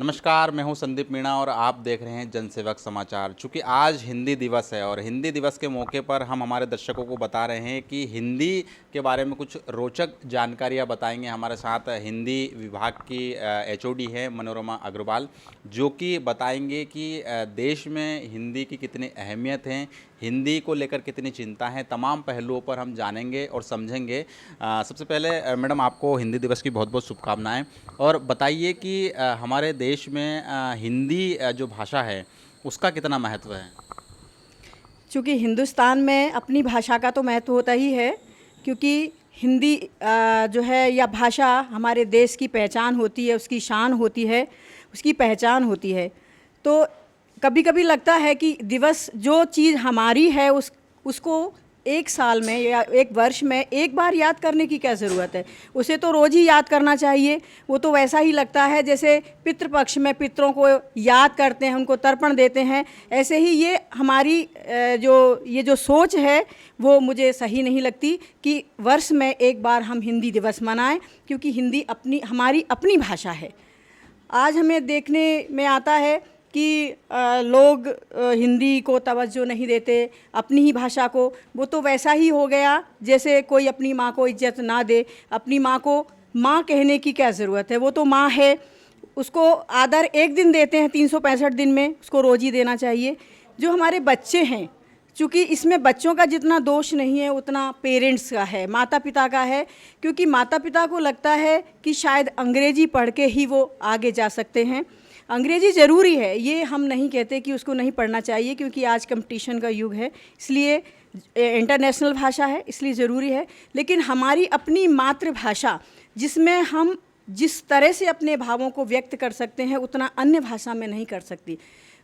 नमस्कार, मैं हूं संदीप मीणा और आप देख रहे हैं जनसेवक समाचार। चूँकि आज हिंदी दिवस है और हिंदी दिवस के मौके पर हम हमारे दर्शकों को बता रहे हैं कि हिंदी के बारे में कुछ रोचक जानकारियां बताएंगे। हमारे साथ हिंदी विभाग की एचओडी है मनोरमा अग्रवाल, जो कि बताएंगे कि देश में हिंदी की कितनी अहमियत है, हिंदी को लेकर कितनी चिंता है। तमाम पहलुओं पर हम जानेंगे और समझेंगे। सबसे पहले मैडम, आपको हिंदी दिवस की बहुत बहुत शुभकामनाएं। और बताइए कि हमारे देश में हिंदी जो भाषा है उसका कितना महत्व है। चूँकि हिंदुस्तान में अपनी भाषा का तो महत्व होता ही है, क्योंकि हिंदी जो है या भाषा हमारे देश की पहचान होती है, उसकी शान होती है, उसकी पहचान होती है। तो कभी कभी लगता है कि दिवस जो चीज़ हमारी है उसको एक साल में या एक वर्ष में एक बार याद करने की क्या ज़रूरत है। उसे तो रोज़ ही याद करना चाहिए। वो तो वैसा ही लगता है जैसे पितृपक्ष में पितरों को याद करते हैं, उनको तर्पण देते हैं। ऐसे ही ये हमारी ये जो सोच है वो मुझे सही नहीं लगती कि वर्ष में एक बार हम हिंदी दिवस मनाएं, क्योंकि हिंदी हमारी अपनी भाषा है। आज हमें देखने में आता है कि लोग हिंदी को तवज्जो नहीं देते, अपनी ही भाषा को। वो तो वैसा ही हो गया जैसे कोई अपनी माँ को इज्जत ना दे। अपनी माँ को माँ कहने की क्या ज़रूरत है, वो तो माँ है। उसको आदर एक दिन देते हैं 365 दिन में, उसको रोज़ ही देना चाहिए। जो हमारे बच्चे हैं, चूँकि इसमें बच्चों का जितना दोष नहीं है उतना पेरेंट्स का है, माता पिता का है। क्योंकि माता पिता को लगता है कि शायद अंग्रेजी पढ़ के ही वो आगे जा सकते हैं। अंग्रेजी ज़रूरी है, ये हम नहीं कहते कि उसको नहीं पढ़ना चाहिए, क्योंकि आज कंपटीशन का युग है, इसलिए इंटरनेशनल भाषा है, इसलिए ज़रूरी है। लेकिन हमारी अपनी मातृभाषा, जिसमें हम जिस तरह से अपने भावों को व्यक्त कर सकते हैं उतना अन्य भाषा में नहीं कर सकती।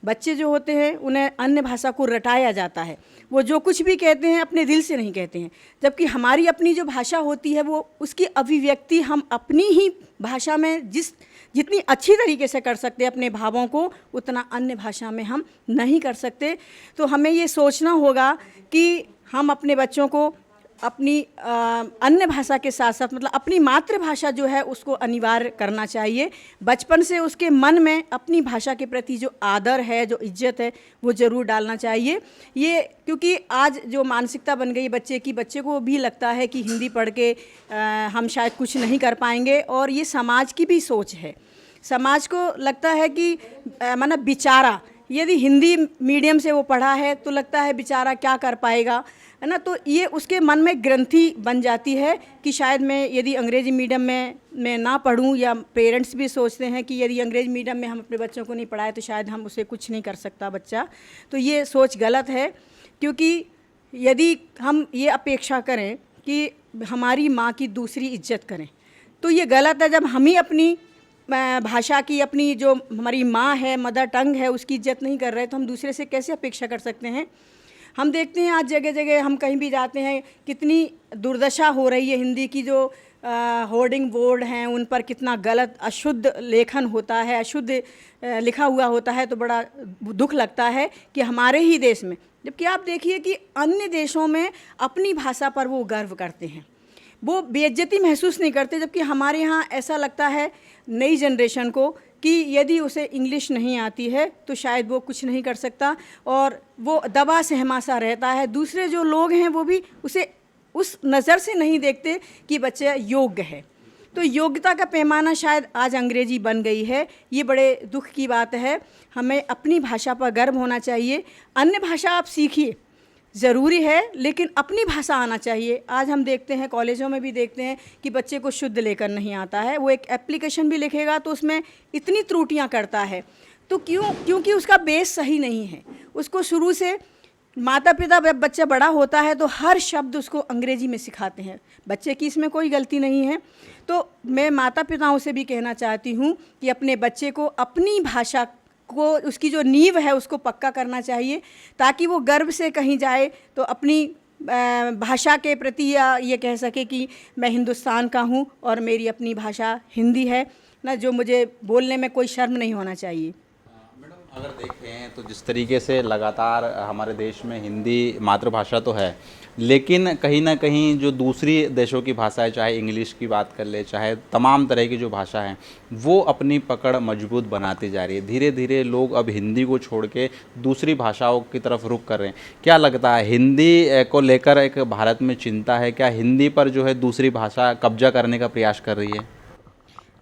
बच्चे जो होते हैं उन्हें अन्य भाषा को रटाया जाता है, वो जो कुछ भी कहते हैं अपने दिल से नहीं कहते हैं। जबकि हमारी अपनी जो भाषा होती है वो उसकी अभिव्यक्ति हम अपनी ही भाषा में जितनी अच्छी तरीके से कर सकते हैं अपने भावों को, उतना अन्य भाषा में हम नहीं कर सकते। तो हमें ये सोचना होगा कि हम अपने बच्चों को अपनी अन्य भाषा के साथ साथ मतलब अपनी मातृभाषा जो है उसको अनिवार्य करना चाहिए। बचपन से उसके मन में अपनी भाषा के प्रति जो आदर है, जो इज्जत है, वो ज़रूर डालना चाहिए। ये क्योंकि आज जो मानसिकता बन गई बच्चे की, बच्चे को भी लगता है कि हिंदी पढ़ के हम शायद कुछ नहीं कर पाएंगे। और ये समाज की भी सोच है। समाज को लगता है कि मतलब बेचारा, यदि हिंदी मीडियम से वो पढ़ा है तो लगता है बेचारा क्या कर पाएगा, है ना। तो ये उसके मन में ग्रंथि बन जाती है कि शायद मैं यदि अंग्रेज़ी मीडियम में मैं ना पढ़ूं, या पेरेंट्स भी सोचते हैं कि यदि अंग्रेज़ी मीडियम में हम अपने बच्चों को नहीं पढ़ाए तो शायद हम उसे कुछ नहीं कर सकता बच्चा। तो ये सोच गलत है, क्योंकि यदि हम ये अपेक्षा करें कि हमारी माँ की दूसरी इज्जत करें तो ये गलत है। जब हम ही अपनी भाषा की, अपनी जो हमारी माँ है, मदर टंग है, उसकी इज्जत नहीं कर रहे तो हम दूसरे से कैसे अपेक्षा कर सकते हैं। हम देखते हैं आज जगह जगह हम कहीं भी जाते हैं कितनी दुर्दशा हो रही है। हिंदी की जो होर्डिंग बोर्ड हैं उन पर कितना गलत अशुद्ध लेखन होता है, अशुद्ध लिखा हुआ होता है। तो बड़ा दुख लगता है कि हमारे ही देश में, जबकि आप देखिए कि अन्य देशों में अपनी भाषा पर वो गर्व करते हैं, वो बेइज्जती महसूस नहीं करते। जबकि हमारे यहाँ ऐसा लगता है नई जनरेशन को कि यदि उसे इंग्लिश नहीं आती है तो शायद वो कुछ नहीं कर सकता, और वो दबा सहमा सा रहता है। दूसरे जो लोग हैं वो भी उसे उस नज़र से नहीं देखते कि बच्चा योग्य है। तो योग्यता का पैमाना शायद आज अंग्रेजी बन गई है। ये बड़े दुख की बात है। हमें अपनी भाषा पर गर्व होना चाहिए। अन्य भाषा आप सीखिए, ज़रूरी है, लेकिन अपनी भाषा आना चाहिए। आज हम देखते हैं, कॉलेजों में भी देखते हैं कि बच्चे को शुद्ध लेखन नहीं आता है। वो एक एप्लीकेशन भी लिखेगा तो उसमें इतनी त्रुटियां करता है। तो क्योंकि उसका बेस सही नहीं है। उसको शुरू से माता पिता, जब बच्चा बड़ा होता है तो हर शब्द उसको अंग्रेजी में सिखाते हैं। बच्चे की इसमें कोई गलती नहीं है। तो मैं माता पिताओं से भी कहना चाहती हूँ कि अपने बच्चे को अपनी भाषा को, उसकी जो नींव है उसको पक्का करना चाहिए, ताकि वो गर्व से कहीं जाए तो अपनी भाषा के प्रति या ये कह सके कि मैं हिंदुस्तान का हूँ और मेरी अपनी भाषा हिंदी है ना, जो मुझे बोलने में कोई शर्म नहीं होना चाहिए। अगर देखें तो जिस तरीके से लगातार हमारे देश में हिंदी मातृभाषा तो है, लेकिन कहीं ना कहीं जो दूसरी देशों की भाषा है, चाहे इंग्लिश की बात कर ले, चाहे तमाम तरह की जो भाषा है, वो अपनी पकड़ मजबूत बनाती जा रही है। धीरे धीरे लोग अब हिंदी को छोड़ के दूसरी भाषाओं की तरफ रुख कर रहे हैं। क्या लगता है, हिंदी को लेकर एक भारत में चिंता है क्या? हिंदी पर जो है दूसरी भाषा कब्जा करने का प्रयास कर रही है?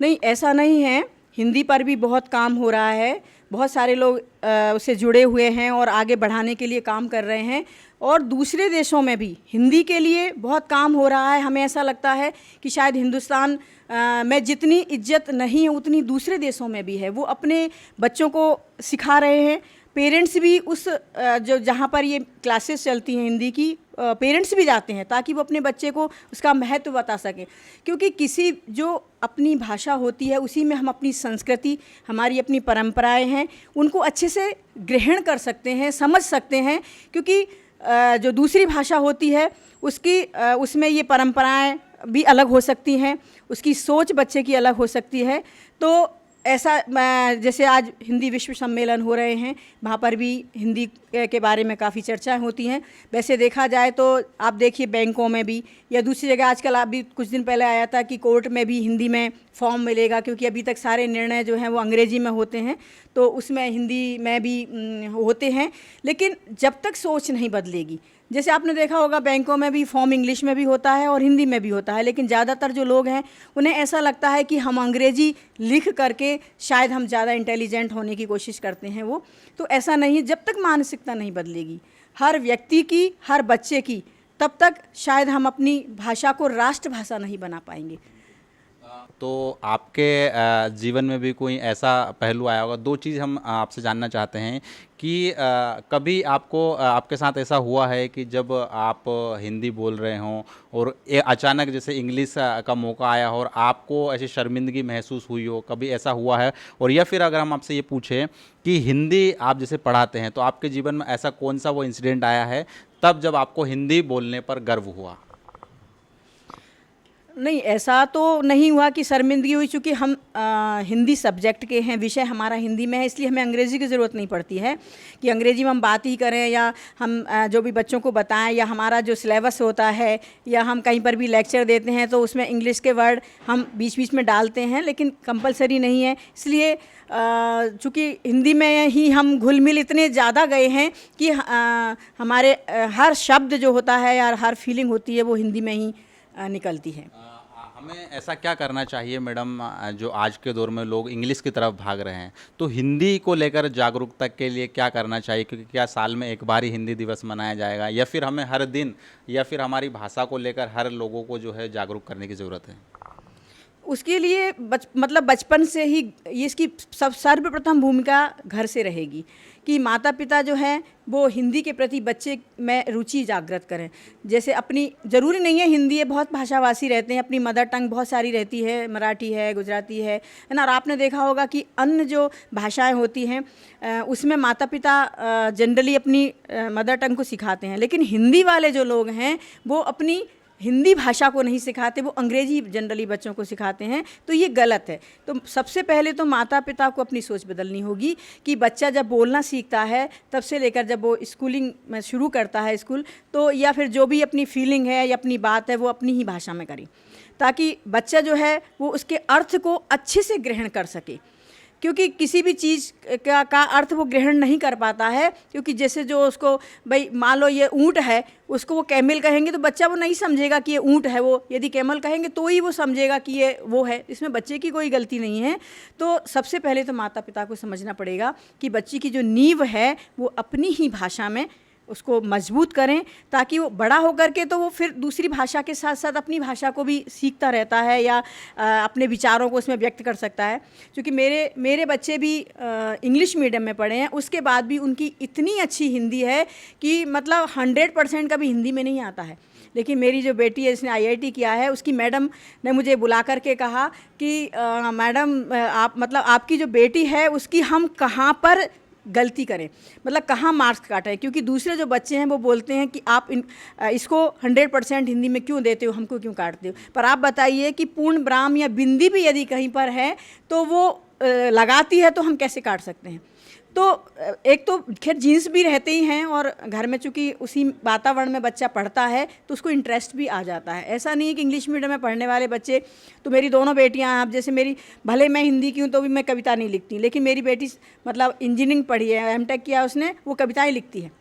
नहीं, ऐसा नहीं है। हिंदी पर भी बहुत काम हो रहा है। बहुत सारे लोग उससे जुड़े हुए हैं और आगे बढ़ाने के लिए काम कर रहे हैं। और दूसरे देशों में भी हिंदी के लिए बहुत काम हो रहा है। हमें ऐसा लगता है कि शायद हिंदुस्तान में जितनी इज्जत नहीं है उतनी दूसरे देशों में भी है। वो अपने बच्चों को सिखा रहे हैं। पेरेंट्स भी उस जो जहाँ पर ये क्लासेस चलती हैं हिंदी की, पेरेंट्स भी जाते हैं ताकि वो अपने बच्चे को उसका महत्व बता सकें। क्योंकि किसी जो अपनी भाषा होती है उसी में हम अपनी संस्कृति, हमारी अपनी परंपराएं हैं, उनको अच्छे से ग्रहण कर सकते हैं, समझ सकते हैं। क्योंकि जो दूसरी भाषा होती है उसमें ये परंपराएं भी अलग हो सकती हैं, उसकी सोच बच्चे की अलग हो सकती है। तो ऐसा जैसे आज हिंदी विश्व सम्मेलन हो रहे हैं, वहाँ पर भी हिंदी के बारे में काफ़ी चर्चाएं होती हैं। वैसे देखा जाए तो आप देखिए बैंकों में भी या दूसरी जगह आजकल अभी कुछ दिन पहले आया था कि कोर्ट में भी हिंदी में फॉर्म मिलेगा, क्योंकि अभी तक सारे निर्णय जो हैं वो अंग्रेजी में होते हैं, तो उसमें हिंदी में भी होते हैं। लेकिन जब तक सोच नहीं बदलेगी, जैसे आपने देखा होगा बैंकों में भी फॉर्म इंग्लिश में भी होता है और हिंदी में भी होता है, लेकिन ज़्यादातर जो लोग हैं उन्हें ऐसा लगता है कि हम अंग्रेजी लिख करके शायद हम ज़्यादा इंटेलिजेंट होने की कोशिश करते हैं। वो तो ऐसा नहीं है। जब तक मानसिकता नहीं बदलेगी हर व्यक्ति की, हर बच्चे की, तब तक शायद हम अपनी भाषा को राष्ट्रभाषा नहीं बना पाएंगे। तो आपके जीवन में भी कोई ऐसा पहलू आया होगा। दो चीज़ हम आपसे जानना चाहते हैं कि कभी आपके साथ ऐसा हुआ है कि जब आप हिंदी बोल रहे हों और अचानक जैसे इंग्लिश का मौका आया हो और आपको ऐसी शर्मिंदगी महसूस हुई हो, कभी ऐसा हुआ है? और या फिर अगर हम आपसे ये पूछें कि हिंदी आप जैसे पढ़ाते हैं, तो आपके जीवन में ऐसा कौन सा वो इंसिडेंट आया है तब जब आपको हिंदी बोलने पर गर्व हुआ? नहीं, ऐसा तो नहीं हुआ कि शर्मिंदगी हुई, चूँकि हम हिंदी सब्जेक्ट के हैं, विषय हमारा हिंदी में है, इसलिए हमें अंग्रेज़ी की ज़रूरत नहीं पड़ती है कि अंग्रेज़ी में हम बात ही करें या हम जो भी बच्चों को बताएं, या हमारा जो सिलेबस होता है या हम कहीं पर भी लेक्चर देते हैं तो उसमें इंग्लिश के वर्ड हम बीच बीच में डालते हैं, लेकिन कंपलसरी नहीं है। इसलिए चूँकि हिंदी में ही हम घुल मिल इतने ज़्यादा गए हैं कि हमारे हर शब्द जो होता है या हर फीलिंग होती है वो हिंदी में ही निकलती है। हमें ऐसा क्या करना चाहिए मैडम, जो आज के दौर में लोग इंग्लिश की तरफ भाग रहे हैं, तो हिंदी को लेकर जागरूकता के लिए क्या करना चाहिए? क्योंकि क्या साल में एक बार ही हिंदी दिवस मनाया जाएगा, या फिर हमें हर दिन, या फिर हमारी भाषा को लेकर हर लोगों को जो है जागरूक करने की ज़रूरत है? उसके लिए मतलब बचपन से ही ये इसकी सर्वप्रथम भूमिका घर से रहेगी कि माता पिता जो हैं वो हिंदी के प्रति बच्चे में रुचि जागृत करें। जैसे अपनी, ज़रूरी नहीं है हिंदी है, बहुत भाषाभाषी रहते हैं, अपनी मदर टंग बहुत सारी रहती है, मराठी है, गुजराती है ना। और आपने देखा होगा कि अन्य जो भाषाएं होती हैं उसमें माता पिता जनरली अपनी मदर टंग को सिखाते हैं, लेकिन हिंदी वाले जो लोग हैं वो अपनी हिंदी भाषा को नहीं सिखाते, वो अंग्रेजी जनरली बच्चों को सिखाते हैं। तो ये गलत है। तो सबसे पहले तो माता पिता को अपनी सोच बदलनी होगी कि बच्चा जब बोलना सीखता है तब से लेकर जब वो स्कूलिंग में शुरू करता है स्कूल, तो या फिर जो भी अपनी फीलिंग है या अपनी बात है वो अपनी ही भाषा में करे, ताकि बच्चा जो है वो उसके अर्थ को अच्छे से ग्रहण कर सके। क्योंकि किसी भी चीज़ का अर्थ वो ग्रहण नहीं कर पाता है, क्योंकि जैसे जो उसको भाई मान लो ये ऊँट है, उसको वो कैमल कहेंगे तो बच्चा वो नहीं समझेगा कि ये ऊँट है, वो यदि कैमल कहेंगे तो ही वो समझेगा कि ये वो है। इसमें बच्चे की कोई गलती नहीं है। तो सबसे पहले तो माता पिता को समझना पड़ेगा कि बच्चे की जो नींव है वो अपनी ही भाषा में उसको मजबूत करें, ताकि वो बड़ा होकर के तो वो फिर दूसरी भाषा के साथ साथ अपनी भाषा को भी सीखता रहता है या अपने विचारों को उसमें व्यक्त कर सकता है। क्योंकि मेरे बच्चे भी इंग्लिश मीडियम में पढ़े हैं, उसके बाद भी उनकी इतनी अच्छी हिंदी है कि मतलब 100% का भी हिंदी में नहीं आता है। लेकिन मेरी जो बेटी है, इसने IIT किया है, उसकी मैडम ने मुझे बुला करके कहा कि मैडम आप मतलब आपकी जो बेटी है उसकी हम कहाँ पर गलती करें, मतलब कहाँ मार्क्स काटें, क्योंकि दूसरे जो बच्चे हैं वो बोलते हैं कि आप इसको 100% हिंदी में क्यों देते हो, हमको क्यों काटते हो। पर आप बताइए कि पूर्ण विराम या बिंदी भी यदि कहीं पर है तो वो लगाती है तो हम कैसे काट सकते हैं। तो एक तो खैर जीन्स भी रहते ही हैं, और घर में चूँकि उसी वातावरण में बच्चा पढ़ता है तो उसको इंटरेस्ट भी आ जाता है। ऐसा नहीं है कि इंग्लिश मीडियम में पढ़ने वाले बच्चे, तो मेरी दोनों बेटियां हैं, अब जैसे मेरी, भले मैं हिंदी की हूँ तो भी मैं कविता नहीं लिखती, लेकिन मेरी बेटी मतलब इंजीनियरिंग पढ़ी है, एमटेक किया उसने, वो कविताएँ लिखती है।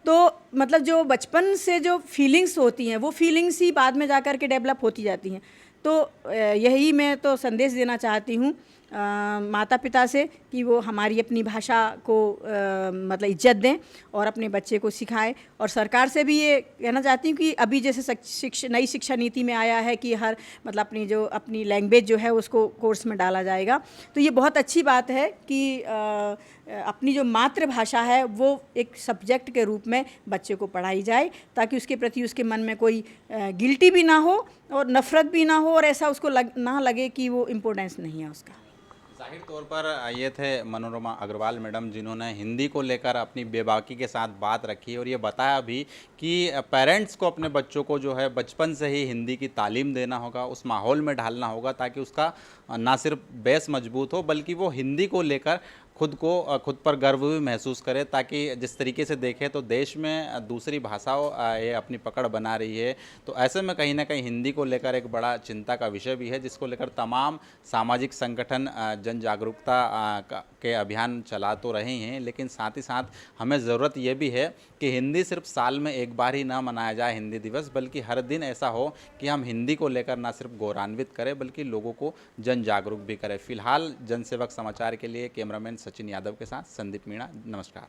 तो मतलब जो बचपन से जो फीलिंग्स होती हैं वो फीलिंग्स ही बाद में जा कर के डेवलप होती जाती हैं। तो यही मैं तो संदेश देना चाहती हूँ माता पिता से कि वो हमारी अपनी भाषा को मतलब इज्जत दें और अपने बच्चे को सिखाएं। और सरकार से भी ये कहना चाहती हूँ कि अभी जैसे नई शिक्षा नीति में आया है कि हर मतलब अपनी लैंग्वेज जो है उसको कोर्स में डाला जाएगा, तो ये बहुत अच्छी बात है कि अपनी जो मातृभाषा है वो एक सब्जेक्ट के रूप में बच्चे को पढ़ाई जाए, ताकि उसके प्रति उसके मन में कोई गिल्टी भी ना हो और नफ़रत भी ना हो, और ऐसा उसको ना लगे कि वो इम्पोर्टेंस नहीं है उसका। जाहिर तौर पर ये थे मनोरमा अग्रवाल मैडम, जिन्होंने हिंदी को लेकर अपनी बेबाकी के साथ बात रखी और ये बताया भी कि पेरेंट्स को अपने बच्चों को जो है बचपन से ही हिंदी की तालीम देना होगा, उस माहौल में ढालना होगा, ताकि उसका ना सिर्फ बेस मजबूत हो बल्कि वो हिंदी को लेकर खुद पर गर्व भी महसूस करे। ताकि जिस तरीके से देखें तो देश में दूसरी भाषाओं ये अपनी पकड़ बना रही है, तो ऐसे में कहीं ना कहीं हिंदी को लेकर एक बड़ा चिंता का विषय भी है, जिसको लेकर तमाम सामाजिक संगठन जन जागरूकता के अभियान चला तो रहे हैं, लेकिन साथ ही साथ हमें ज़रूरत ये भी है कि हिंदी सिर्फ साल में एक बार ही ना मनाया जाए हिंदी दिवस, बल्कि हर दिन ऐसा हो कि हम हिंदी को लेकर ना सिर्फ गौरवान्वित करें बल्कि लोगों को जन जागरूक भी करें। फिलहाल जनसेवक समाचार के लिए कैमरामैन सचिन यादव के साथ संदीप मीणा, नमस्कार।